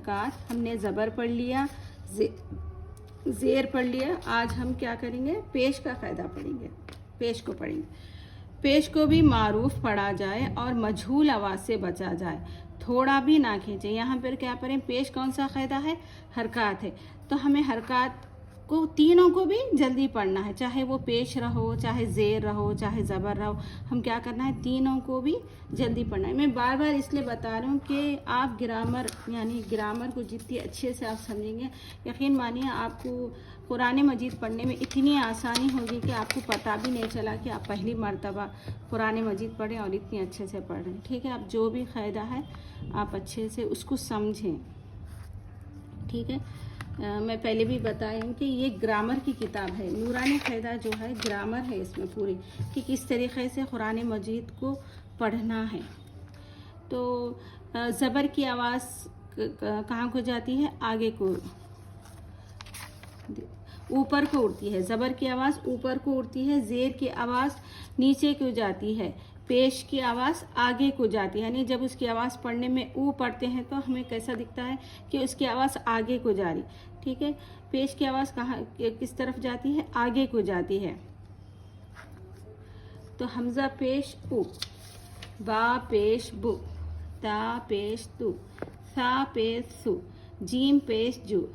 حرکات. ہم نے زبر پڑھ لیا, زیر پڑھ لیا. آج ہم کیا کریں گے؟ پیش کا قاعدہ پڑھیں گے. پیش کو پڑھیں گے. پیش کو بھی معروف پڑھا جائے اور مجہول آواز سے بچا جائے, تھوڑا بھی نہ کھینچے. یہاں پر کیا پڑھیں؟ پیش کون سا قاعدہ ہے؟ حرکات ہے. تو ہمیں حرکات کو تینوں کو بھی جلدی پڑھنا ہے, چاہے وہ پیش رہو, چاہے زیر رہو, چاہے زبر رہو. ہم کیا کرنا ہے؟ تینوں کو بھی جلدی پڑھنا ہے. میں بار بار اس لیے بتا رہا ہوں کہ آپ گرامر یعنی گرامر کو جتنی اچھے سے آپ سمجھیں گے, یقین مانیے آپ کو قرآن مجید پڑھنے میں اتنی آسانی ہوگی کہ آپ کو پتہ بھی نہیں چلا کہ آپ پہلی مرتبہ قرآن مجید پڑھیں اور اتنی اچھے سے پڑھ رہے ہیں. ٹھیک ہے, آپ جو بھی قاعدہ ہے آپ اچھے سے اس کو سمجھیں. ٹھیک ہے, میں پہلے بھی بتائی ہوں کہ یہ گرامر کی کتاب ہے. نورانی قاعدہ جو ہے گرامر ہے اس میں پوری, کہ کس طریقے سے قرآن مجید کو پڑھنا ہے. تو زبر کی آواز کہاں کو جاتی ہے؟ آگے کو, اوپر کو اڑتی ہے. زبر کی آواز اوپر کو اڑتی ہے, زیر کی آواز نیچے کو جاتی ہے, پیش کی آواز آگے کو جاتی ہے. یعنی جب اس کی آواز پڑھنے میں او پڑھتے ہیں تو ہمیں کیسا دکھتا ہے کہ اس کی آواز آگے کو جا رہی. ٹھیک ہے, پیش کی آواز کہاں کس طرف جاتی ہے؟ آگے کو جاتی ہے. تو حمزہ پیش او, با پیش بو, تا پیش تو, ثا پیش سو, جیم پیش جو,